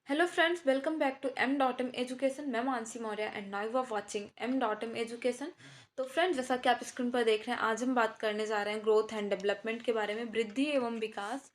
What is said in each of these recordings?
Hello friends, welcome back to M.M Education. मैं Mansi Maurya and now you are watching M.M Education। तो friends, जैसा कि आप स्क्रीन पर देख रहे हैं, आज हम बात करने जा रहे हैं ग्रोथ एंड डेवलपमेंट के बारे में, वृद्धि एवं विकास।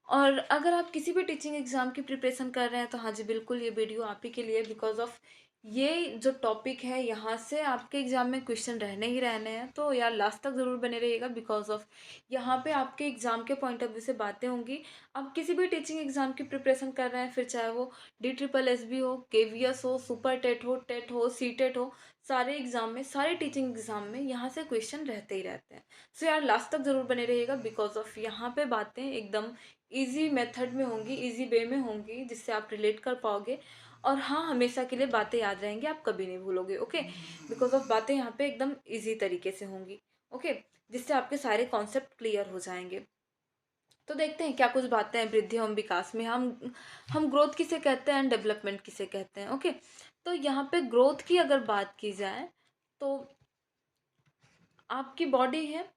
और अगर आप किसी भी टीचिंग एग्जाम की प्रिपरेशन कर रहे हैं तो हाँ जी, बिल्कुल ये वीडियो आप ही के लिए, बिकॉज ऑफ ये जो टॉपिक है यहाँ से आपके एग्जाम में क्वेश्चन रहने ही रहने हैं। तो यार लास्ट तक ज़रूर बने रहिएगा, बिकॉज ऑफ यहाँ पे आपके एग्जाम के पॉइंट ऑफ व्यू से बातें होंगी। आप किसी भी टीचिंग एग्जाम की प्रिपरेशन कर रहे हैं, फिर चाहे वो DSSB हो, KVS हो, सुपर टेट हो, सी टेट हो, सारे एग्जाम में, सारे टीचिंग एग्जाम में यहाँ से क्वेश्चन रहते ही रहते हैं। सो यार लास्ट तक ज़रूर बने रहिएगा, बिकॉज ऑफ यहाँ पे बातें एकदम इजी मेथड में होंगी, इजी वे में होंगी, जिससे आप रिलेट कर पाओगे। और हाँ, हमेशा के लिए बातें याद रहेंगी, आप कभी नहीं भूलोगे। ओके, बिकॉज ऑफ बातें यहाँ पे एकदम इजी तरीके से होंगी। ओके, जिससे आपके सारे कॉन्सेप्ट क्लियर हो जाएंगे। तो देखते हैं क्या कुछ बातें हैं वृद्धि एवं विकास में। हम ग्रोथ किसे कहते हैं एंड डेवलपमेंट किसे कहते हैं। ओके, तो यहाँ पे ग्रोथ की अगर बात की जाए तो आपकी बॉडी है।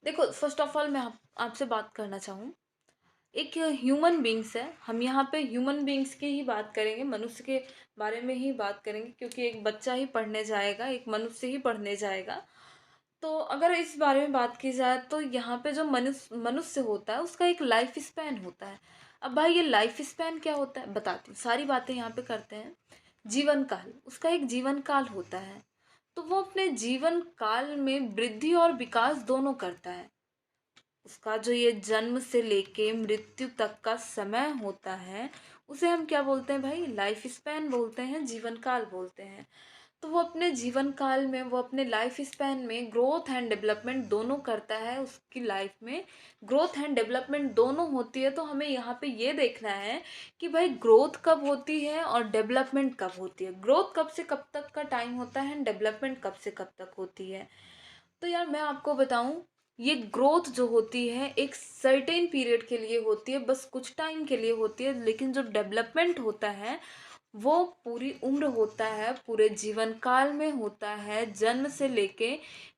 देखो, फर्स्ट ऑफ ऑल मैं आपसे बात करना चाहूँ, एक ह्यूमन बींग्स है। हम यहाँ पे ह्यूमन बींग्स की ही बात करेंगे, मनुष्य के बारे में ही बात करेंगे, क्योंकि एक बच्चा ही पढ़ने जाएगा, एक मनुष्य ही पढ़ने जाएगा। तो अगर इस बारे में बात की जाए तो यहाँ पे जो मनुष्य मनुष्य होता है, उसका एक लाइफ स्पैन होता है। अब भाई, ये लाइफ स्पैन क्या होता है बताती हूँ, सारी बातें यहाँ पे करते हैं। जीवन काल, उसका एक जीवन काल होता है। तो वो अपने जीवन काल में वृद्धि और विकास दोनों करता है। उसका जो ये जन्म से लेके मृत्यु तक का समय होता है, उसे हम क्या बोलते हैं भाई? लाइफ स्पैन बोलते हैं, जीवन काल बोलते हैं। तो वो अपने जीवन काल में, वो अपने लाइफ स्पैन में ग्रोथ एंड डेवलपमेंट दोनों करता है। उसकी लाइफ में ग्रोथ एंड डेवलपमेंट दोनों होती है। तो हमें यहाँ पे ये देखना है कि भाई ग्रोथ कब होती है और डेवलपमेंट कब होती है। ग्रोथ कब से कब तक का टाइम होता है एंड डेवलपमेंट कब से कब तक होती है। तो यार मैं आपको बताऊं, ये ग्रोथ जो होती है एक सर्टेन पीरियड के लिए होती है, बस कुछ टाइम के लिए होती है। लेकिन जो डेवलपमेंट होता है वो पूरी उम्र होता है, पूरे जीवन काल में होता है। जन्म से लेके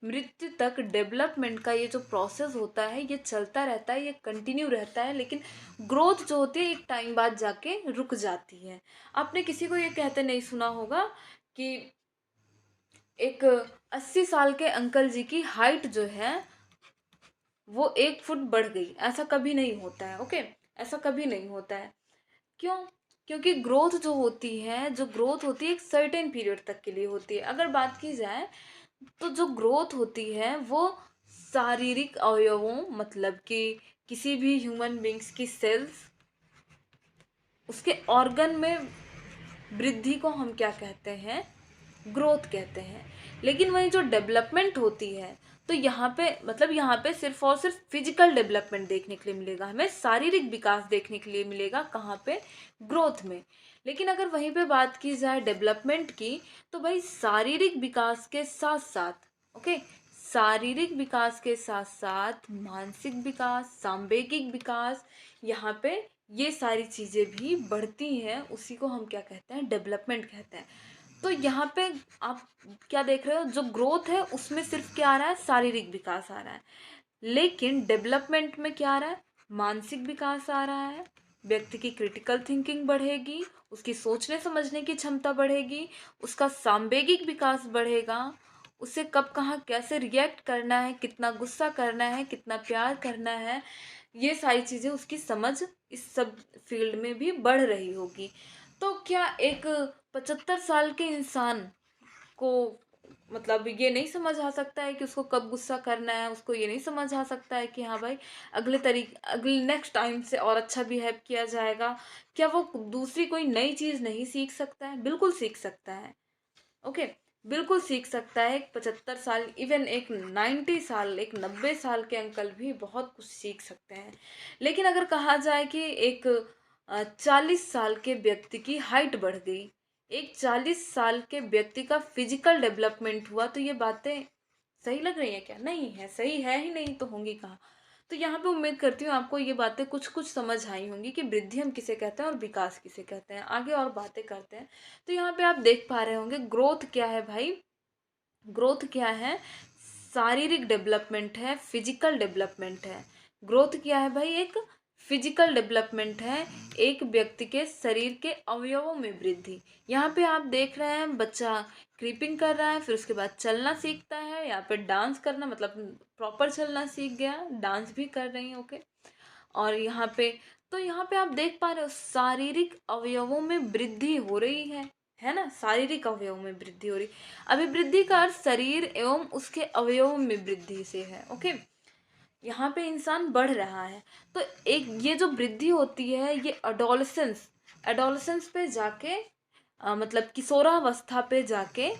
मृत्यु तक डेवलपमेंट का ये जो प्रोसेस होता है, ये चलता रहता है, ये कंटिन्यू रहता है। लेकिन ग्रोथ जो होती है एक टाइम बाद जाके रुक जाती है। आपने किसी को ये कहते नहीं सुना होगा कि एक 80 साल के अंकल जी की हाइट जो है वो 1 फुट बढ़ गई। ऐसा कभी नहीं होता है। ओके, ऐसा कभी नहीं होता है। क्यों? क्योंकि ग्रोथ जो होती है, जो ग्रोथ होती है एक सर्टेन पीरियड तक के लिए होती है। अगर बात की जाए तो जो ग्रोथ होती है वो शारीरिक अवयवों, मतलब कि किसी भी ह्यूमन बींग्स की सेल्स, उसके ऑर्गन में वृद्धि को हम क्या कहते हैं? ग्रोथ कहते हैं। लेकिन वही जो डेवलपमेंट होती है, तो यहाँ पे मतलब यहाँ पे सिर्फ और सिर्फ फिजिकल डेवलपमेंट देखने के लिए मिलेगा, हमें शारीरिक विकास देखने के लिए मिलेगा। कहाँ पे? ग्रोथ में। लेकिन अगर वहीं पे बात की जाए डेवलपमेंट की, तो भाई शारीरिक विकास के साथ साथ, ओके, शारीरिक विकास के साथ साथ मानसिक विकास, सांवेगिक विकास, यहाँ पे ये सारी चीज़ें भी बढ़ती हैं। उसी को हम क्या कहते हैं? डेवलपमेंट कहते हैं। तो यहाँ पे आप क्या देख रहे हो, जो ग्रोथ है उसमें सिर्फ क्या आ रहा है? शारीरिक विकास आ रहा है। लेकिन डेवलपमेंट में क्या आ रहा है? मानसिक विकास आ रहा है। व्यक्ति की क्रिटिकल थिंकिंग बढ़ेगी, उसकी सोचने समझने की क्षमता बढ़ेगी, उसका सांवेगिक विकास बढ़ेगा। उसे कब कहाँ कैसे रिएक्ट करना है, कितना गुस्सा करना है, कितना प्यार करना है, ये सारी चीज़ें उसकी समझ इस सब फील्ड में भी बढ़ रही होगी। तो क्या एक 75 साल के इंसान को मतलब ये नहीं समझ आ सकता है कि उसको कब गुस्सा करना है? उसको ये नहीं समझ आ सकता है कि हाँ भाई, अगले नेक्स्ट टाइम से और अच्छा बिहेव किया जाएगा? क्या वो दूसरी कोई नई चीज़ नहीं सीख सकता है? बिल्कुल सीख सकता है। ओके, बिल्कुल सीख सकता है। एक 75 साल, इवन एक 90 साल, एक 90 साल के अंकल भी बहुत कुछ सीख सकते हैं। लेकिन अगर कहा जाए कि एक 40 साल के व्यक्ति की हाइट बढ़ गई, एक 40 साल के व्यक्ति का फिजिकल डेवलपमेंट हुआ, तो ये बातें सही लग रही हैं क्या? नहीं है, सही है ही नहीं तो होंगी कहाँ? तो यहाँ पे उम्मीद करती हूँ आपको ये बातें कुछ कुछ समझ आई होंगी कि वृद्धि हम किसे कहते हैं और विकास किसे कहते हैं। आगे और बातें करते हैं। तो यहाँ पे आप देख पा रहे होंगे ग्रोथ क्या है भाई? ग्रोथ क्या है? शारीरिक डेवलपमेंट है, फिजिकल डेवलपमेंट है। ग्रोथ क्या है भाई? एक फिजिकल डेवलपमेंट है एक व्यक्ति के शरीर के अवयवों में वृद्धि। यहाँ पे आप देख रहे हैं बच्चा क्रीपिंग कर रहा है, फिर उसके बाद चलना सीखता है, यहाँ पे डांस करना मतलब प्रॉपर चलना सीख गया, डांस भी कर रही है, ओके। और यहाँ पे आप देख पा रहे हो शारीरिक अवयवों में वृद्धि हो रही है ना, शारीरिक अवयवों में वृद्धि हो रही। अभिवृद्धि का अर्थ शरीर एवं उसके अवयवों में वृद्धि से है, ओके। यहाँ पे इंसान बढ़ रहा है। तो एक ये जो वृद्धि होती है ये एडोलसेंस पे जाके मतलब किशोरावस्था पे जाके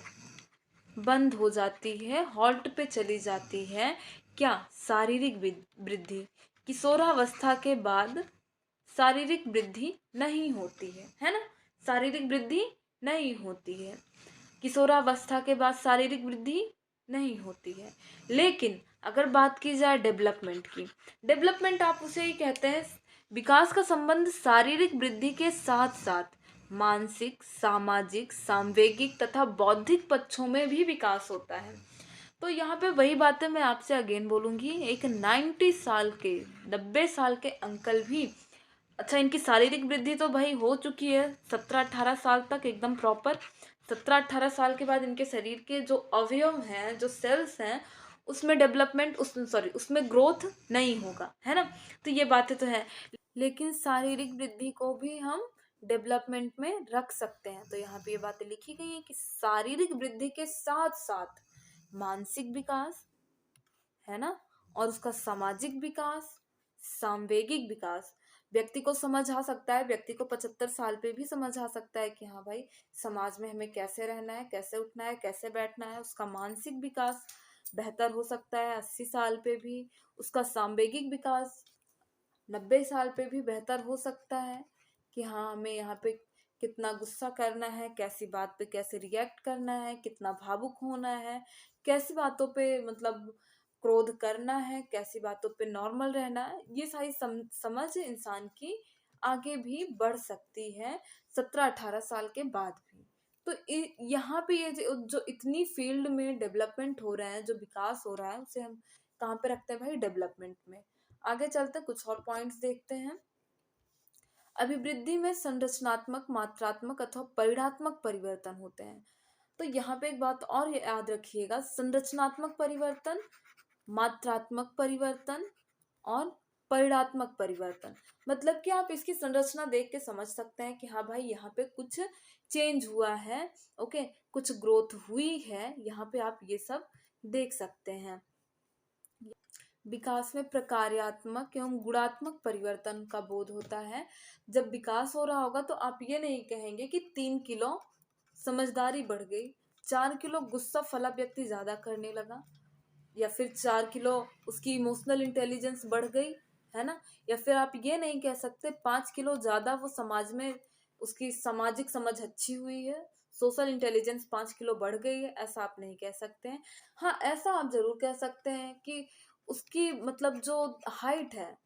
बंद हो जाती है, हॉल्ट पे चली जाती है। क्या? शारीरिक वृद्धि। किशोरावस्था के बाद शारीरिक वृद्धि नहीं होती है ना, शारीरिक वृद्धि नहीं होती है। किशोरावस्था के बाद शारीरिक वृद्धि नहीं होती है। लेकिन अगर बात की जाए डेवलपमेंट की, डेवलपमेंट आप उसे ही कहते हैं विकास का संबंध शारीरिक वृद्धि के साथ साथ मानसिक, सामाजिक, सांवेगिक तथा बौद्धिक पक्षों में भी विकास होता है। तो यहाँ पे वही बातें मैं आपसे अगेन बोलूँगी, एक 90 साल के अंकल भी, अच्छा इनकी शारीरिक वृद्धि तो भाई हो चुकी है 17-18 साल तक एकदम प्रॉपर। 17-18 साल के बाद इनके शरीर के जो अवयव हैं, जो सेल्स हैं, उसमें डेवलपमेंट उसमें ग्रोथ नहीं होगा, है ना। तो ये बातें तो है, लेकिन शारीरिक वृद्धि को भी हम डेवलपमेंट में रख सकते हैं। तो यहाँ पे ये बातें लिखी गई है कि शारीरिक वृद्धि के साथ साथ मानसिक विकास, है ना, और उसका सामाजिक विकास, सांवेगिक विकास। व्यक्ति को समझ आ सकता है, व्यक्ति को 75 साल पे भी समझ आ सकता है कि हाँ भाई समाज में हमें कैसे रहना है, कैसे उठना है, कैसे बैठना है। उसका मानसिक विकास बेहतर हो सकता है 80 साल पे भी। उसका सांवेगिक विकास 90 साल पे भी बेहतर हो सकता है कि हाँ हमें यहाँ पे कितना गुस्सा करना है, कैसी बात पे कैसे रिएक्ट करना है, कितना भावुक होना है, कैसी बातों पे मतलब क्रोध करना है, कैसी बातों पे नॉर्मल रहना है। ये सारी समझ इंसान की आगे भी बढ़ सकती है 17-18 साल के बाद भी। तो यहाँ पे ये जो इतनी फील्ड में डेवलपमेंट हो रहा है, जो विकास हो रहा है, उसे हम कहाँ पे रखते हैं भाई? डेवलपमेंट में। आगे चलते कुछ और पॉइंट्स देखते हैं। अभिवृद्धि में संरचनात्मक, मात्रात्मक अथवा परिणात्मक परिवर्तन होते हैं। तो यहाँ पे एक बात और याद रखिएगा, संरचनात्मक परिवर्तन, मात्रात्मक परिवर्तन और परिणात्मक परिवर्तन। मतलब कि आप इसकी संरचना देख के समझ सकते हैं कि हाँ भाई यहाँ पे कुछ चेंज हुआ है, ओके, कुछ ग्रोथ हुई है, यहाँ पे आप ये सब देख सकते हैं। विकास में प्रकार्यात्मक एवं गुणात्मक परिवर्तन का बोध होता है। जब विकास हो रहा होगा तो आप ये नहीं कहेंगे कि 3 किलो समझदारी बढ़ गई, 4 किलो गुस्सा फला व्यक्ति ज्यादा करने लगा, या फिर 4 किलो उसकी इमोशनल इंटेलिजेंस बढ़ गई, है ना। या फिर आप ये नहीं कह सकते 5 किलो ज्यादा वो समाज में उसकी सामाजिक समझ अच्छी हुई है, सोशल इंटेलिजेंस 5 किलो बढ़ गई है, ऐसा आप नहीं कह सकते हैं। हाँ ऐसा आप जरूर कह सकते हैं कि उसकी मतलब जो हाइट है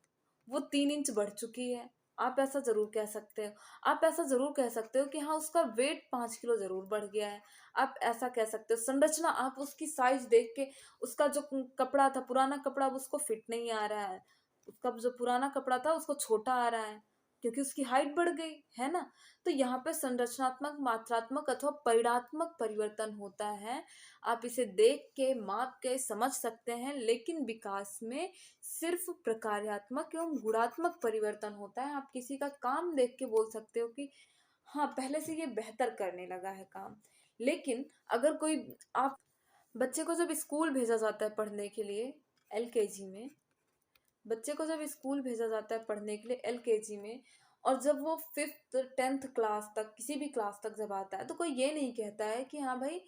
वो 3 इंच बढ़ चुकी है, आप ऐसा जरूर कह सकते हो। आप ऐसा जरूर कह सकते हो कि हाँ उसका वेट 5 किलो जरूर बढ़ गया है, आप ऐसा कह सकते हो। संरचना, आप उसकी साइज देख के उसका जो कपड़ा था, पुराना कपड़ा, अब उसको फिट नहीं आ रहा है, उसका जो पुराना कपड़ा था उसको छोटा आ रहा है क्योंकि उसकी हाइट बढ़ गई, है ना। तो यहाँ पे संरचनात्मक, मात्रात्मक अथवा परिणात्मक परिवर्तन होता है। आप इसे देख के, माप के समझ सकते हैं, लेकिन विकास में सिर्फ प्रकार्यात्मक एवं गुणात्मक परिवर्तन होता है। आप किसी का काम देख के बोल सकते हो कि हाँ पहले से ये बेहतर करने लगा है काम। लेकिन अगर कोई, आप बच्चे को जब स्कूल भेजा जाता है पढ़ने के लिए, एलकेजी में, बच्चे को जब स्कूल भेजा जाता है पढ़ने के लिए एलकेजी में, और जब वो 5th 10th क्लास तक, किसी भी क्लास तक जब आता है, तो कोई ये नहीं कहता है कि हाँ भाई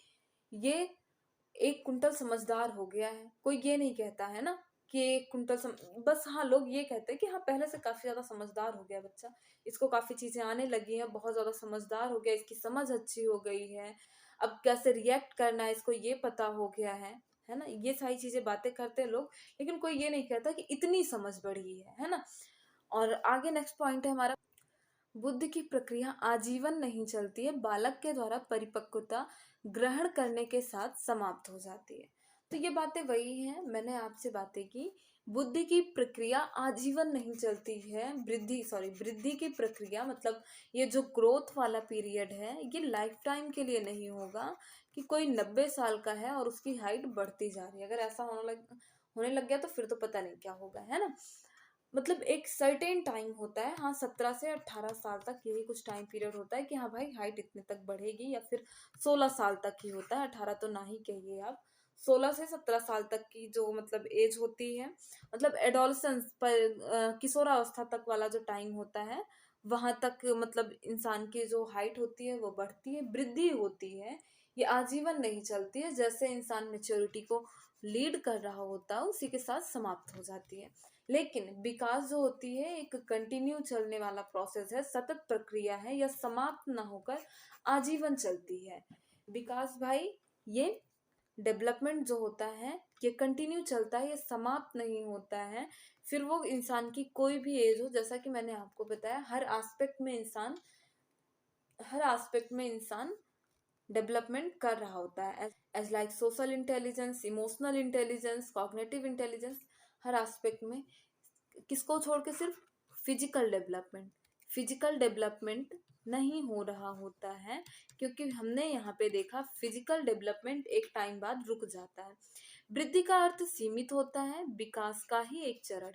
ये 1 कुंटल समझदार हो गया है, कोई ये नहीं कहता है ना कि 1 कुंटल बस हाँ लोग ये कहते हैं कि हाँ पहले से काफी ज्यादा समझदार हो गया बच्चा, इसको काफी चीजें आने लगी हैं, बहुत ज्यादा समझदार हो गया, इसकी समझ अच्छी हो गई है, अब कैसे रिएक्ट करना है इसको ये पता हो गया है ना। ये सारी चीजें बातें करते हैं लोग, लेकिन कोई ये नहीं कहता कि इतनी समझ बढ़ी है ना। और आगे नेक्स्ट पॉइंट है हमारा, बुद्धि की प्रक्रिया आजीवन नहीं चलती है, बालक के द्वारा परिपक्वता ग्रहण करने के साथ समाप्त हो जाती है। तो ये बातें वही हैं, मैंने आपसे बातें की बुद्धि की प्रक्रिया आजीवन नहीं चलती है। वृद्धि की प्रक्रिया मतलब ये जो ग्रोथ वाला पीरियड है ये लाइफ टाइम के लिए नहीं होगा कि कोई 90 साल का है और उसकी हाइट बढ़ती जा रही है। अगर ऐसा होने लग गया तो फिर तो पता नहीं क्या होगा, है ना। मतलब एक सर्टेन टाइम होता है, हाँ 17 से 18 साल तक यही कुछ टाइम पीरियड होता है कि हाँ भाई हाइट इतने तक बढ़ेगी, या फिर 16 साल तक ही होता है, 18 तो ना ही कहिए आप। 16 से 17 साल तक की जो मतलब एज होती है, मतलब एडोलसेंस पर किशोरावस्था तक वाला जो टाइम होता है, वहां तक मतलब इंसान की जो हाइट होती है वो बढ़ती है, वृद्धि होती है। ये आजीवन नहीं चलती है, जैसे इंसान मेच्योरिटी को लीड कर रहा होता है उसी के साथ समाप्त हो जाती है। लेकिन विकास जो होती है एक कंटिन्यू चलने वाला प्रोसेस है, सतत प्रक्रिया है, यह समाप्त ना होकर आजीवन चलती है। विकास भाई, ये डेवलपमेंट जो होता है ये कंटिन्यू चलता है, ये समाप्त नहीं होता है। फिर वो इंसान की कोई भी एज हो, जैसा कि मैंने आपको बताया, हर एस्पेक्ट में इंसान डेवलपमेंट कर रहा होता है, as like social intelligence, emotional intelligence, cognitive intelligence, हर एस्पेक्ट में। किसको छोड़ के? सिर्फ फिजिकल डेवलपमेंट नहीं हो रहा होता है, क्योंकि हमने यहाँ पे देखा फिजिकल डेवलपमेंट एक टाइम बाद रुक जाता है। वृद्धि का अर्थ सीमित होता है, विकास का ही एक चरण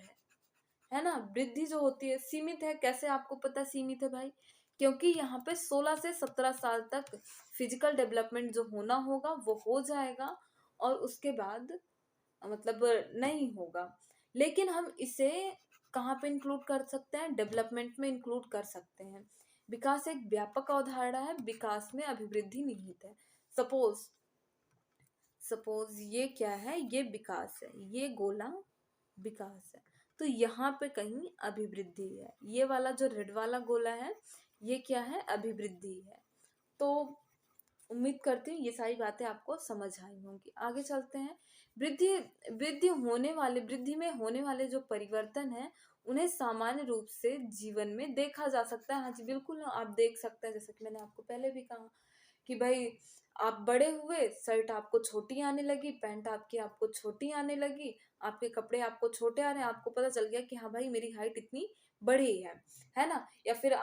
है ना। वृद्धि जो होती है सीमित है, कैसे आपको पता सीमित है भाई? क्योंकि यहाँ पे 16 से 17 साल तक फिजिकल डेवलपमेंट जो होना होगा वो हो जाएगा, और उसके बाद मतलब नहीं होगा। लेकिन हम इसे कहाँ पे इंक्लूड कर सकते हैं? डेवलपमेंट में इंक्लूड कर सकते हैं। विकास एक व्यापक अवधारणा है, विकास में अभिवृद्धि निहित है। सपोज सपोज ये क्या है? ये विकास है, ये गोला विकास है, तो यहाँ पे कहीं अभिवृद्धि है। ये वाला जो रेड वाला गोला है ये क्या है? अभिवृद्धि है। तो उम्मीद करती हूँ ये सारी बातें आपको समझ आई होंगी। आगे चलते हैं। वृद्धि वृद्धि में होने वाले जो परिवर्तन है उन्हें सामान्य रूप से जीवन में देखा जा सकता है। हाँ जी बिल्कुल, आप देख सकते हैं, जैसे कि मैंने आपको पहले भी कहा कि भाई आप बड़े हुए, शर्ट आपको छोटी आने लगी, पैंट आपको छोटी आने लगी, आपके कपड़े आपको छोटे आ रहे हैं, आपको पता चल गया कि हाँ भाई मेरी हाइट इतनी बढ़ी है ना। या फिर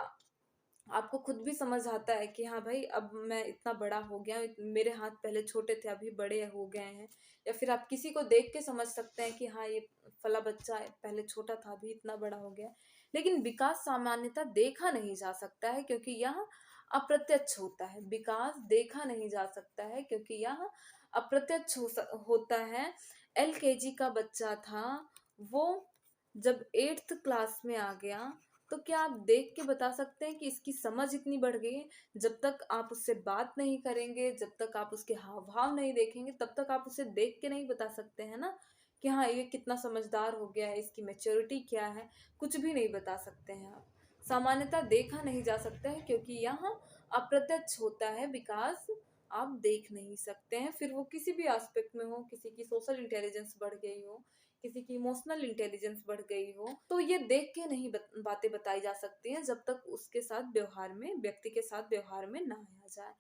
आपको खुद भी समझ आता है कि हाँ भाई अब मैं इतना बड़ा हो गया, मेरे हाथ पहले छोटे थे अभी बड़े हो गए हैं। या फिर आप किसी को देख के समझ सकते हैं कि हाँ ये फला बच्चा है, पहले छोटा था अभी इतना बड़ा हो गया। लेकिन विकास सामान्यतः देखा नहीं जा सकता है, क्योंकि यह अप्रत्यक्ष होता है। विकास देखा नहीं जा सकता है क्योंकि यह अप्रत्यक्ष होता है। एलकेजी का बच्चा था, वो जब 8th क्लास में आ गया, तो क्या आप देख के बता सकते हैं कि इसकी समझ इतनी बढ़ गई है? जब तक आप उससे बात नहीं करेंगे, जब तक आप उसके हाव भाव नहीं देखेंगे, तब तक आप उसे देख के नहीं बता सकते हैं ना कि हाँ ये कितना समझदार हो गया है, इसकी मैच्योरिटी क्या है। कुछ भी नहीं बता सकते हैं आप। सामान्यतः देखा नहीं जा सकता है क्योंकि यहाँ अप्रत्यक्ष होता है विकास, आप देख नहीं सकते हैं। फिर वो किसी भी एस्पेक्ट में हो, किसी की सोशल इंटेलिजेंस बढ़ गई हो, किसी की इमोशनल इंटेलिजेंस बढ़ गई हो, तो ये देख के नहीं बातें बताई जा सकती हैं जब तक उसके साथ व्यवहार में, व्यक्ति के साथ व्यवहार में ना आया जाए।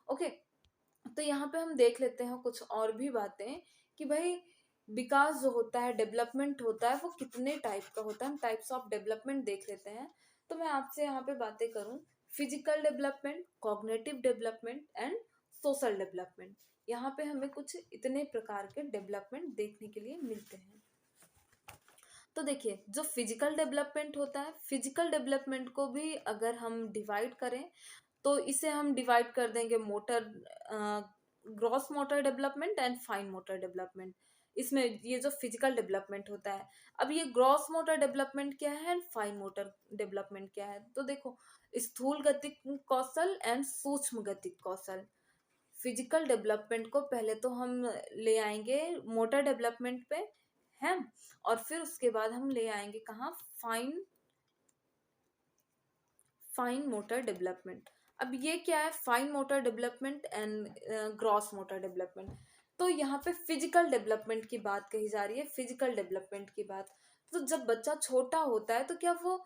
ओके, तो यहाँ पे हम देख लेते हैं कुछ और भी बातें कि भाई विकास जो होता है, डेवलपमेंट होता है, वो कितने टाइप का होता है। हम टाइप्स ऑफ डेवलपमेंट देख लेते हैं। तो मैं आपसे यहाँ पे बातें करूँ, physical development, cognitive development and social development. यहाँ पे हमें कुछ इतने प्रकार के डेवलपमेंट देखने के लिए मिलते हैं। तो देखिए जो फिजिकल डेवलपमेंट होता है, फिजिकल डेवलपमेंट को भी अगर हम डिवाइड करें तो इसे हम डिवाइड कर देंगे motor, gross motor development and fine motor development. इसमें ये जो फिजिकल डेवलपमेंट होता है, अब ये ग्रॉस मोटर डेवलपमेंट क्या है एंड फाइन मोटर डेवलपमेंट क्या है, तो देखो स्थूल गतिक कौशल एंड सूक्ष्म गतिक कौशल। फिजिकल डेवलपमेंट को पहले तो हम ले आएंगे मोटर डेवलपमेंट पे है, और फिर उसके बाद हम ले आएंगे कहाँ? Fine motor development. अब ये क्या है? Fine motor development and gross motor development. तो यहाँ पे फिजिकल डेवलपमेंट की बात कही जा रही है, फिजिकल डेवलपमेंट की बात। तो जब बच्चा छोटा होता है तो क्या वो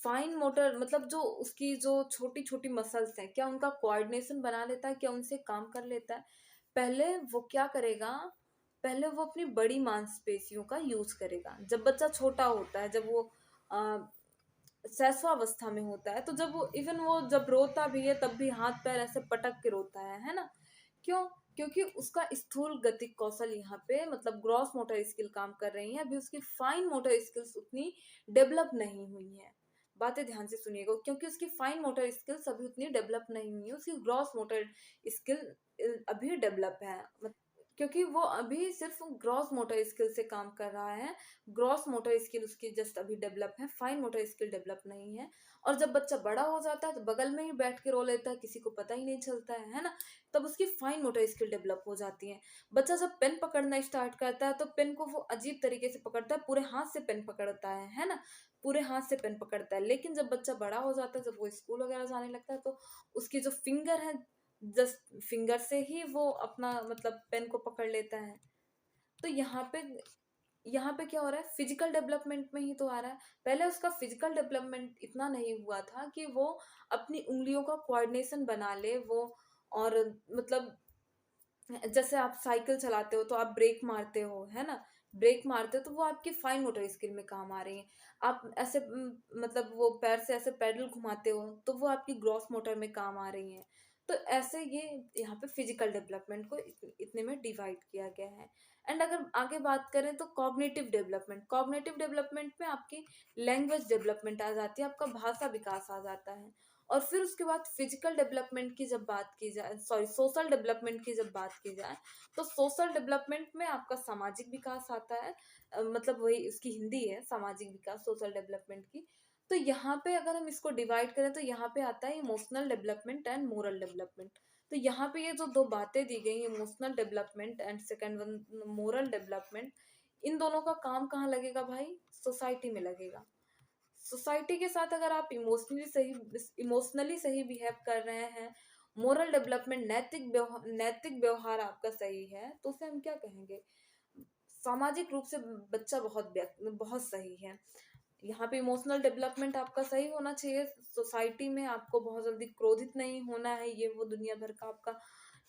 फाइन मोटर मतलब जो उसकी जो छोटी छोटी मसल्स हैं, क्या उनका कोऑर्डिनेशन बना लेता है, क्या उनसे काम कर लेता है? पहले वो क्या करेगा, पहले वो अपनी बड़ी मांसपेशियों का यूज़ करेगा। जब बच्चा छोटा होता है, जब वो अ, शैशवावस्था में होता है, तो जब वो इवन वो जब रोता भी है तब भी हाथ पैर ऐसे पटक के रोता है ना? क्यों? क्योंकि उसका स्थूल गतिक कौशल यहाँ पे मतलब ग्रॉस मोटर स्किल काम कर रही है, अभी उसकी फाइन मोटर स्किल्स उतनी डेवलप नहीं हुई है। बातें ध्यान से सुनिएगा, क्योंकि उसकी फाइन मोटर स्किल्स अभी उतनी डेवलप नहीं हुई है, उसकी ग्रॉस मोटर स्किल अभी डेवलप है। क्योंकि वो अभी सिर्फ ग्रॉस मोटर स्किल से काम कर रहा है, ग्रॉस मोटर स्किल उसकी जस्ट अभी डेवलप है, फाइन मोटर स्किल डेवलप नहीं है। और जब बच्चा बड़ा हो जाता है तो बगल में ही बैठ के रो लेता है, किसी को पता ही नहीं चलता है ना? तब उसकी फाइन मोटर स्किल डेवलप हो जाती है। बच्चा जब पेन पकड़ना स्टार्ट करता है तो पेन को वो अजीब तरीके से पकड़ता है, पूरे हाथ से पेन पकड़ता है ना? पूरे हाथ से पेन पकड़ता है। लेकिन जब बच्चा बड़ा हो जाता है, जब वो स्कूल वगैरह जाने लगता है, तो उसकी जो फिंगर है, जस्ट फिंगर से ही वो अपना मतलब पेन को पकड़ लेता है। तो यहाँ पे क्या हो रहा है, फिजिकल डेवलपमेंट में ही तो आ रहा है। पहले उसका फिजिकल डेवलपमेंट इतना नहीं हुआ था कि वो अपनी उंगलियों का कोऑर्डिनेशन बना ले, वो और मतलब जैसे आप साइकिल चलाते हो तो आप ब्रेक मारते हो, है ना? ब्रेक मारते हो तो वो आपकी फाइन मोटर स्किल में काम आ रही है। आप ऐसे मतलब वो पैर से ऐसे पैडल घुमाते हो तो वो आपकी ग्रॉस मोटर में काम आ रही हैं। तो ऐसे ये यहाँ पे फिजिकल डेवलपमेंट को इतने में डिवाइड किया गया है। एंड अगर आगे बात करें तो कॉग्निटिव डेवलपमेंट में आपकी लैंग्वेज डेवलपमेंट आ जाती है, आपका भाषा विकास आ जाता है। और फिर उसके बाद फिजिकल डेवलपमेंट की जब बात की जाए, सॉरी, सोशल डेवलपमेंट की जब बात की जाए, तो सोशल डेवलपमेंट में आपका सामाजिक विकास आता है। मतलब वही उसकी हिंदी है, सामाजिक विकास सोशल डेवलपमेंट की। तो यहाँ पे अगर हम इसको डिवाइड करें तो यहाँ पे आता है emotional development and moral development. तो यहाँ पे ये जो दो बातें दी गई, emotional development and second one moral development, इन दोनों का काम कहाँ लगेगा भाई? सोसाइटी में लगेगा। सोसाइटी के साथ अगर आप इमोशनली सही बिहेव कर रहे हैं, मोरल डेवलपमेंट नैतिक व्यवहार आपका सही है, तो उसे हम क्या कहेंगे? सामाजिक रूप से बच्चा बहुत सही है। यहाँ पे इमोशनल डेवलपमेंट आपका सही होना चाहिए, सोसाइटी में आपको बहुत जल्दी क्रोधित नहीं होना है, ये वो दुनिया भर का आपका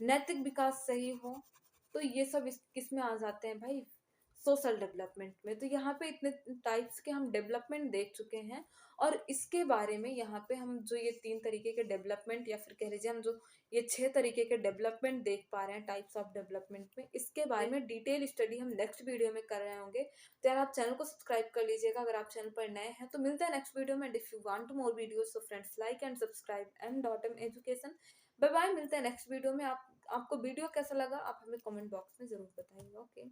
नैतिक विकास सही हो। तो ये सब इस किस में आ जाते हैं भाई? सोशल डेवलपमेंट में। तो यहाँ पे इतने टाइप्स के हम डेवलपमेंट देख चुके हैं, और इसके बारे में यहाँ पे हम जो ये 3 तरीके के डेवलपमेंट, या फिर कह लीजिए हम जो ये 6 तरीके के डेवलपमेंट देख पा रहे हैं टाइप्स ऑफ डेवलपमेंट में, इसके बारे में डिटेल स्टडी हम नेक्स्ट वीडियो में कर रहे होंगे। तो यार आप चैनल को सब्सक्राइब कर लीजिएगा अगर आप चैनल पर नए हैं। तो मिलते हैं नेक्स्ट वीडियो में। If you want more videos, so friends like and subscribe m.m education. Bye bye, मिलते हैं नेक्स्ट वीडियो में। आपको वीडियो कैसा लगा आप हमें कमेंट बॉक्स में जरूर बताइएगा। ओके।